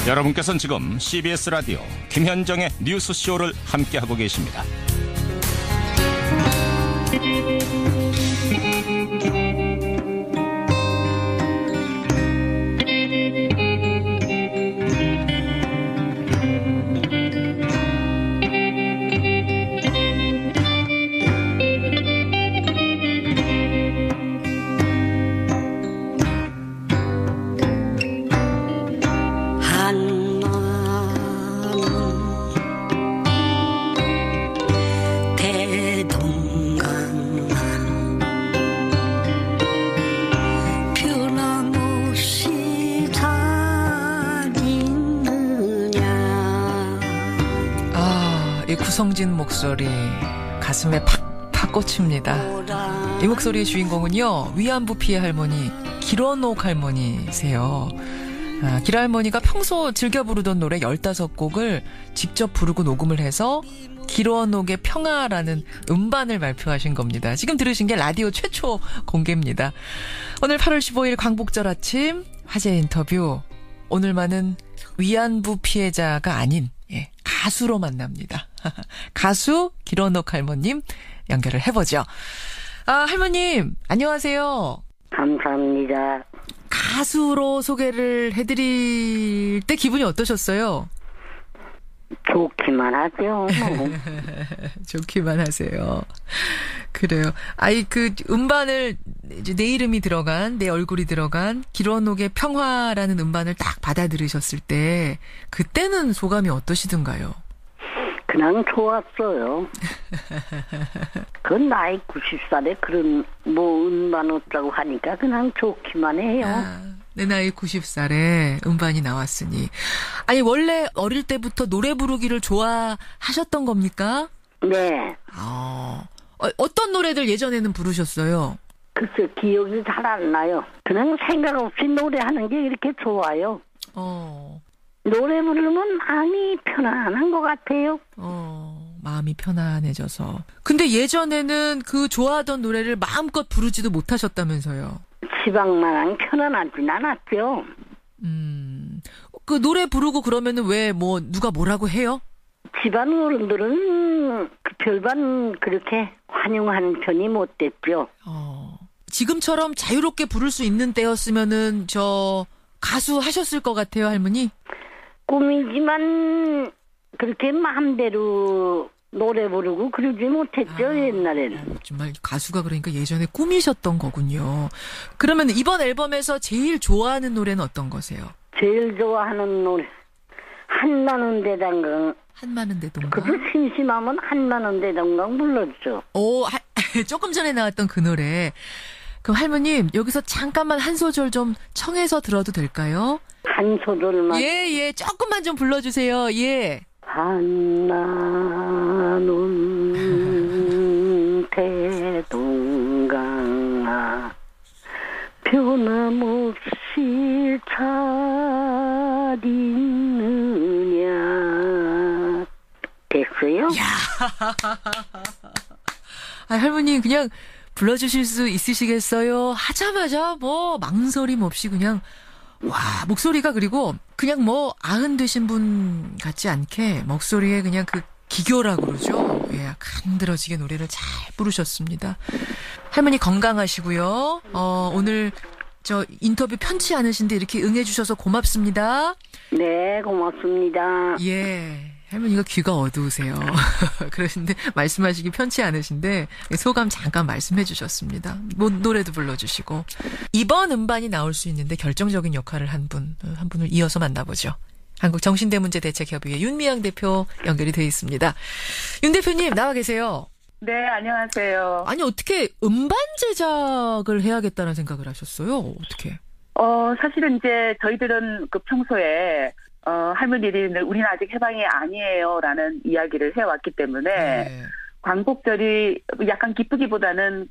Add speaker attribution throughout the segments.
Speaker 1: 여러분께서는 지금 CBS 라디오 김현정의 뉴스쇼를 함께하고 계십니다.
Speaker 2: 구성진 목소리 가슴에 팍팍 꽂힙니다. 이 목소리의 주인공은요, 위안부 피해 할머니 길원옥 할머니세요. 길 할머니가 평소 즐겨 부르던 노래 15곡을 직접 부르고 녹음을 해서 길원옥의 평화라는 음반을 발표하신 겁니다. 지금 들으신 게 라디오 최초 공개입니다. 오늘 8월 15일 광복절 아침 화제 인터뷰. 오늘만은 위안부 피해자가 아닌 가수로 만납니다. 가수 길원옥 할머님 연결을 해보죠. 할머님 안녕하세요.
Speaker 3: 감사합니다.
Speaker 2: 가수로 소개를 해드릴 때 기분이 어떠셨어요?
Speaker 3: 좋기만 하죠.
Speaker 2: 좋기만 하세요. 그래요. 그 음반을 이제 내 이름이 들어간, 내 얼굴이 들어간 길원옥의 평화라는 음반을 딱 받아 들으셨을 때 그때는 소감이 어떠시던가요?
Speaker 3: 그냥 좋았어요. 그 나이 90살에 그런 음반 없다고 하니까 그냥 좋기만 해요.
Speaker 2: 내 나이 90살에 음반이 나왔으니. 아니 원래 어릴 때부터 노래 부르기를 좋아하셨던 겁니까?
Speaker 3: 네.
Speaker 2: 어떤 노래들 예전에는 부르셨어요?
Speaker 3: 글쎄 기억이 잘 안 나요. 그냥 생각 없이 노래하는 게 이렇게 좋아요. 노래 부르면 마음이 편안한 것 같아요.
Speaker 2: 마음이 편안해져서. 근데 예전에는 그 좋아하던 노래를 마음껏 부르지도 못하셨다면서요?
Speaker 3: 지방마냥 편안하진 않았죠.
Speaker 2: 그 노래 부르고 그러면은 왜 누가 뭐라고 해요?
Speaker 3: 집안 어른들은 별반 그렇게 환영하는 편이 못 됐죠.
Speaker 2: 지금처럼 자유롭게 부를 수 있는 때였으면은 가수 하셨을 것 같아요, 할머니?
Speaker 3: 꿈이지만 그렇게 마음대로 노래 부르고 그러지 못했죠, 옛날에는.
Speaker 2: 정말 가수가 그러니까 예전에 꿈이셨던 거군요. 그러면 이번 앨범에서 제일 좋아하는 노래는 어떤 거세요?
Speaker 3: 제일 좋아하는 노래 한나는 대장강.
Speaker 2: 한마는 대동강.
Speaker 3: 그도 심심하면 한나는 대장강 불렀죠.
Speaker 2: 조금 전에 나왔던 그 노래. 그럼 할머님 여기서 잠깐만 한 소절 좀 청해서 들어도 될까요?
Speaker 3: 한 소절만.
Speaker 2: 예, 조금만 좀 불러주세요. 예.
Speaker 3: 한나는 대동강아 변함없이 잘 있느냐. 됐어요?
Speaker 2: 야. 할머니 그냥 불러주실 수 있으시겠어요? 하자마자 망설임 없이 그냥 목소리가 그리고 그냥 90 되신 분 같지 않게 목소리에 그냥 그 기교라고 그러죠. 간드러지게 노래를 잘 부르셨습니다. 할머니 건강하시고요. 오늘 인터뷰 편치 않으신데 이렇게 응해주셔서 고맙습니다.
Speaker 3: 네, 고맙습니다.
Speaker 2: 예. 할머니가 귀가 어두우세요. 그러신데 말씀하시기 편치 않으신데 소감 잠깐 말씀해 주셨습니다. 노래도 불러주시고. 이번 음반이 나올 수 있는데 결정적인 역할을 한 분을 이어서 만나보죠. 한국정신대문제대책협의회 윤미향 대표 연결이 되어 있습니다. 윤 대표님 나와 계세요.
Speaker 4: 네, 안녕하세요.
Speaker 2: 아니 어떻게 음반 제작을 해야겠다는 생각을 하셨어요? 어떻게?
Speaker 4: 사실은 이제 저희들은 평소에 할머니들이 우리는 아직 해방이 아니에요라는 이야기를 해왔기 때문에 광복절이 약간 기쁘기보다는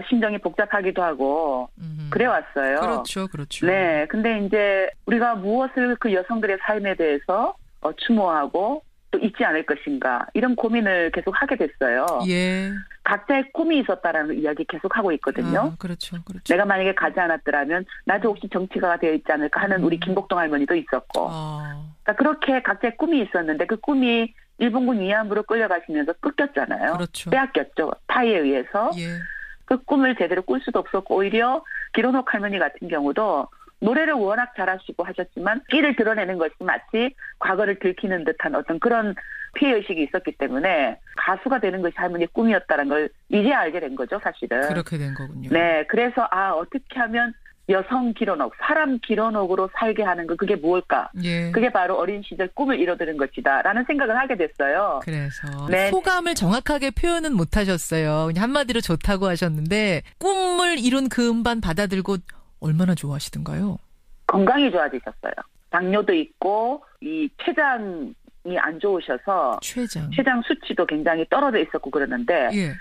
Speaker 4: 심정이 복잡하기도 하고 그래왔어요.
Speaker 2: 그렇죠.
Speaker 4: 네, 근데 이제 우리가 무엇을 그 여성들의 삶에 대해서 추모하고 또 잊지 않을 것인가 이런 고민을 계속 하게 됐어요.
Speaker 2: 예.
Speaker 4: 각자의 꿈이 있었다라는 이야기 계속 하고 있거든요.
Speaker 2: 그렇죠.
Speaker 4: 내가 만약에 가지 않았더라면 나도 혹시 정치가가 되어 있지 않을까 하는 우리 김복동 할머니도 있었고. 그러니까 그렇게 각자의 꿈이 있었는데 그 꿈이 일본군 위안부로 끌려가시면서 끊겼잖아요.
Speaker 2: 그렇죠.
Speaker 4: 빼앗겼죠. 타이에 의해서.
Speaker 2: 예.
Speaker 4: 그 꿈을 제대로 꿀 수도 없었고 오히려 기론옥 할머니 같은 경우도 노래를 워낙 잘하시고 하셨지만 끼를 드러내는 것이 마치 과거를 들키는 듯한 어떤 그런 피해의식이 있었기 때문에 가수가 되는 것이 할머니의 꿈이었다는 걸 이제 알게 된 거죠, 사실은.
Speaker 2: 그렇게 된 거군요.
Speaker 4: 네, 그래서 어떻게 하면 여성 기론옥, 사람 기론옥으로 살게 하는 거 그게 무엇일까?
Speaker 2: 예.
Speaker 4: 그게 바로 어린 시절 꿈을 이뤄드는 것이다 라는 생각을 하게 됐어요.
Speaker 2: 그래서
Speaker 4: 네.
Speaker 2: 소감을 정확하게 표현은 못 하셨어요. 그냥 한마디로 좋다고 하셨는데 꿈을 이룬 그 음반 받아들고 얼마나 좋아하시던가요?
Speaker 4: 건강이 좋아지셨어요. 당뇨도 있고 이 췌장이 안 좋으셔서 췌장 수치도 굉장히 떨어져 있었고 그러는데
Speaker 2: 예.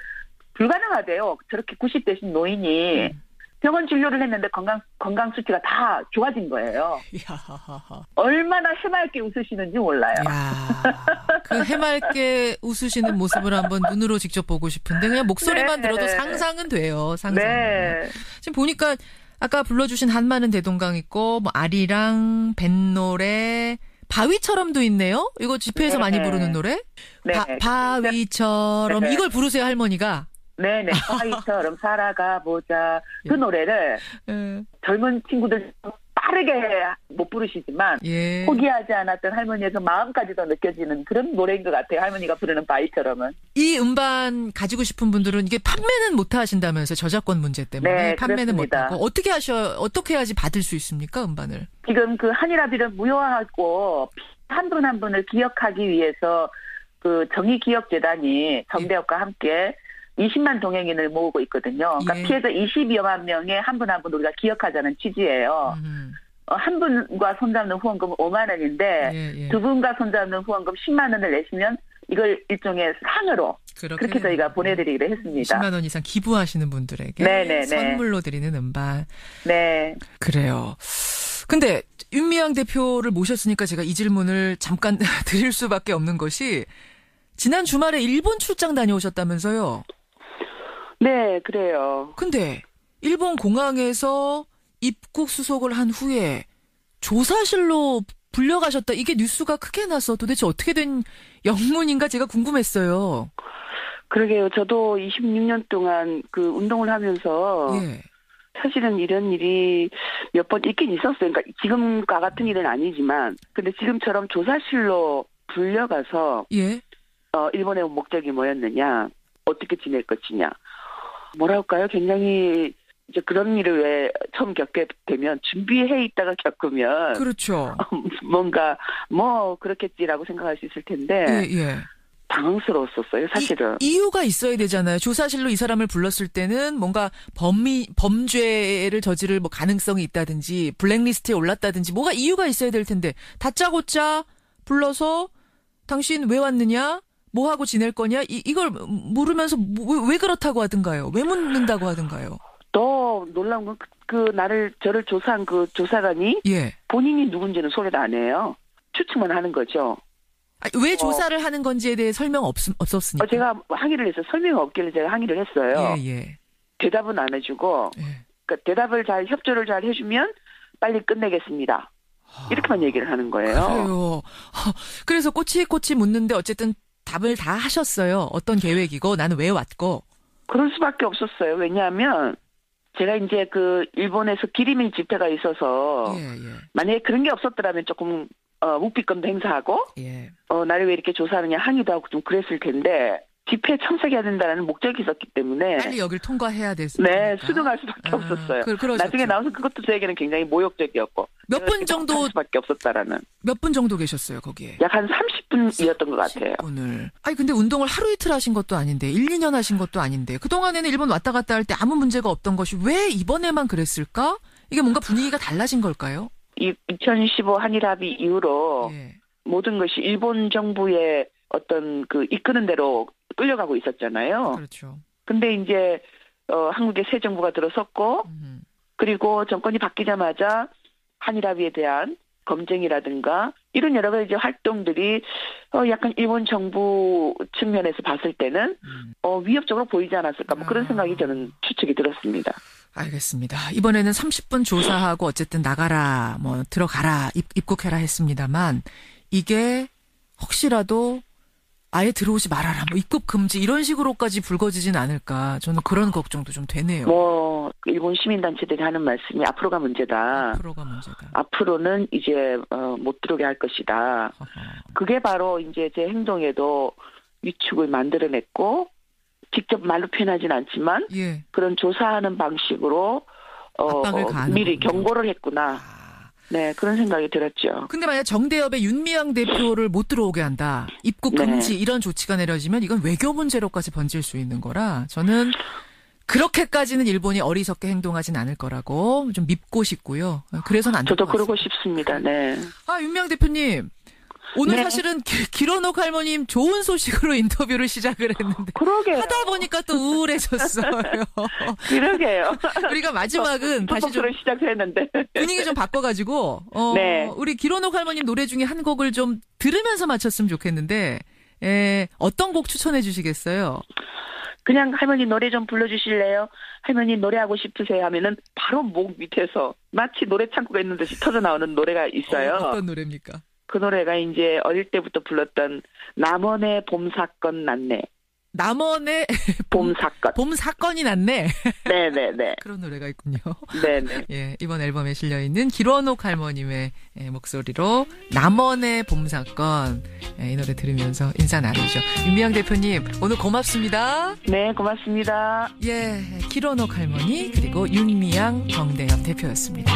Speaker 4: 불가능하대요. 저렇게 90대신 노인이 병원 진료를 했는데 건강 수치가 다 좋아진 거예요. 얼마나 해맑게 웃으시는지 몰라요.
Speaker 2: 그 해맑게 웃으시는 모습을 한번 눈으로 직접 보고 싶은데 그냥 목소리만
Speaker 4: 네.
Speaker 2: 들어도 상상은 돼요.
Speaker 4: 네.
Speaker 2: 지금 보니까 아까 불러주신 한마는 대동강 있고 뭐 아리랑 뱃노래 바위처럼도 있네요. 이거 집회에서
Speaker 4: 네.
Speaker 2: 많이 부르는 노래.
Speaker 4: 네.
Speaker 2: 바위처럼
Speaker 4: 네.
Speaker 2: 이걸 부르세요 할머니가.
Speaker 4: 네네. 바위처럼 살아가 보자. 그 노래를 젊은 친구들 빠르게 못 부르시지만
Speaker 2: 예.
Speaker 4: 포기하지 않았던 할머니의 그 마음까지도 느껴지는 그런 노래인 것 같아요. 할머니가 부르는 바위처럼은.
Speaker 2: 이 음반 가지고 싶은 분들은 이게 판매는 못 하신다면서 저작권 문제 때문에
Speaker 4: 네,
Speaker 2: 판매는 못
Speaker 4: 그렇습니다.
Speaker 2: 하고 어떻게 해야지 받을 수 있습니까 음반을?
Speaker 4: 지금 그 한일합의를 무효화하고 한 분 한 분을 기억하기 위해서 그 정의기억재단이 정대협과 함께 20만 동행인을 모으고 있거든요. 그러니까
Speaker 2: 예.
Speaker 4: 피해자 22여만 명의 한 분 한 분 우리가 기억하자는 취지예요. 한 분과 손잡는 후원금은 5만 원인데 두 분과 손잡는 후원금 10만 원을 내시면 이걸 일종의 상으로 그렇게 저희가 보내드리기로 했습니다.
Speaker 2: 10만 원 이상 기부하시는 분들에게
Speaker 4: 네네네.
Speaker 2: 선물로 드리는 음반.
Speaker 4: 네.
Speaker 2: 그래요. 근데 윤미향 대표를 모셨으니까 제가 이 질문을 잠깐 드릴 수밖에 없는 것이 지난 주말에 일본 출장 다녀오셨다면서요?
Speaker 5: 네, 그래요.
Speaker 2: 근데 일본 공항에서 입국 수속을 한 후에 조사실로 불려가셨다. 이게 뉴스가 크게 나서 도대체 어떻게 된 영문인가 제가 궁금했어요.
Speaker 5: 그러게요. 저도 26년 동안 그 운동을 하면서
Speaker 2: 예.
Speaker 5: 사실은 이런 일이 몇 번 있긴 있었어요. 그러니까 지금과 같은 일은 아니지만 근데 지금처럼 조사실로 불려가서
Speaker 2: 예.
Speaker 5: 일본의 목적이 뭐였느냐, 어떻게 지낼 것이냐. 뭐랄까요? 굉장히 이제 그런 일을 왜 처음 겪게 되면 준비해 있다가 겪으면
Speaker 2: 그렇죠.
Speaker 5: 뭔가 그렇겠지라고 생각할 수 있을 텐데
Speaker 2: 예.
Speaker 5: 당황스러웠었어요, 사실은.
Speaker 2: 이유가 있어야 되잖아요. 조사실로 이 사람을 불렀을 때는 뭔가 범죄를 저지를 뭐 가능성이 있다든지 블랙리스트에 올랐다든지 뭐가 이유가 있어야 될 텐데 다짜고짜 불러서 당신 왜 왔느냐? 뭐 하고 지낼 거냐? 이걸 물으면서 왜 그렇다고 하던가요? 왜 묻는다고 하던가요?
Speaker 5: 더 놀라운 건 저를 조사한 그 조사관이
Speaker 2: 예.
Speaker 5: 본인이 누군지는 소개를 안 해요. 추측만 하는 거죠.
Speaker 2: 왜 조사를 하는 건지에 대해 설명 없었으니까.
Speaker 5: 제가 항의를 해서 설명이 없길래 제가 항의를 했어요.
Speaker 2: 예.
Speaker 5: 대답은 안 해주고 그러니까 대답을 협조를 잘 해주면 빨리 끝내겠습니다. 이렇게만 얘기를 하는 거예요.
Speaker 2: 그래요. 그래서 꼬치꼬치 묻는데 어쨌든 답을 다 하셨어요. 어떤 계획이고 나는 왜 왔고.
Speaker 5: 그럴 수밖에 없었어요. 왜냐하면 제가 이제 그 일본에서 기리민 집회가 있어서 만약에 그런 게 없었더라면 조금 묵비권도 행사하고 나를 왜 이렇게 조사하느냐 항의도 하고 좀 그랬을 텐데 집회에 참석해야 된다는 목적이 있었기 때문에
Speaker 2: 빨리 여길 통과해야 됐습니다.
Speaker 5: 네, 수긍할 수밖에 없었어요. 나중에 나와서 그것도 저에게는 굉장히 모욕적이었고
Speaker 2: 몇 분 정도
Speaker 5: 수밖에 없었다라는.
Speaker 2: 몇 분 정도 계셨어요 거기에?
Speaker 5: 약 한 30분이었던 것 같아요.
Speaker 2: 30분을. 아니 근데 운동을 하루 이틀 하신 것도 아닌데 1, 2년 하신 것도 아닌데 그동안에는 일본 왔다 갔다 할 때 아무 문제가 없던 것이 왜 이번에만 그랬을까? 이게 뭔가 분위기가 달라진 걸까요?
Speaker 5: 2015 한일합의 이후로 모든 것이 일본 정부의 어떤 그 이끄는 대로 끌려가고 있었잖아요.
Speaker 2: 그렇죠.
Speaker 5: 근데 이제 한국의 새 정부가 들어섰고 그리고 정권이 바뀌자마자 한일합의에 대한 검증이라든가 이런 여러 가지 활동들이 약간 일본 정부 측면에서 봤을 때는 위협적으로 보이지 않았을까 뭐 그런 생각이 저는 추측이 들었습니다.
Speaker 2: 알겠습니다. 이번에는 30분 조사하고 어쨌든 나가라, 뭐 들어가라, 입국해라 했습니다만 이게 혹시라도 아예 들어오지 말아라, 뭐 입국 금지 이런 식으로까지 불거지진 않을까. 저는 그런 걱정도 좀 되네요.
Speaker 5: 뭐 일본 시민단체들이 하는 말씀이 앞으로가 문제다. 앞으로는 이제 못 들어오게 할 것이다. 그게 바로 이제 제 행동에도 위축을 만들어냈고 직접 말로 표현하진 않지만 예. 그런 조사하는 방식으로 미리 경고를 했구나. 네, 그런 생각이 들었죠.
Speaker 2: 근데 만약 정대협의 윤미향 대표를 못 들어오게 한다. 입국 금지 이런 조치가 내려지면 이건 외교 문제로까지 번질 수 있는 거라 저는 그렇게까지는 일본이 어리석게 행동하진 않을 거라고 좀 믿고 싶고요. 그래서는 안 될 것 같습니다.
Speaker 5: 저도 그러고 싶습니다. 네.
Speaker 2: 윤미향 대표님. 오늘 사실은 기런옥 할머님 좋은 소식으로 인터뷰를 시작을 했는데
Speaker 5: 그러게요.
Speaker 2: 하다 보니까 또 우울해졌어요.
Speaker 5: 그러게요.
Speaker 2: 우리가 마지막은 다시 좀
Speaker 5: 시작했는데
Speaker 2: 분위기 좀 바꿔가지고 우리 기런옥 할머님 노래 중에 한 곡을 좀 들으면서 마쳤으면 좋겠는데 어떤 곡 추천해 주시겠어요?
Speaker 5: 그냥 할머니 노래 좀 불러주실래요? 할머니 노래하고 싶으세요? 하면은 바로 목 밑에서 마치 노래 창고가 있는 듯이 터져 나오는 노래가 있어요.
Speaker 2: 어떤 노래입니까?
Speaker 5: 그 노래가 이제 어릴 때부터 불렀던 남원의 봄 사건 났네.
Speaker 2: 남원의
Speaker 5: 봄 사건.
Speaker 2: 봄 사건이 났네.
Speaker 5: 네네네.
Speaker 2: 그런 노래가 있군요.
Speaker 5: 네네.
Speaker 2: 예, 이번 앨범에 실려있는 기런옥 할머님의 목소리로 남원의 봄 사건 이 노래 들으면서 인사 나누죠. 윤미향 대표님 오늘 고맙습니다.
Speaker 5: 네, 고맙습니다.
Speaker 2: 예, 기런옥 할머니 그리고 윤미향 정대협 대표였습니다.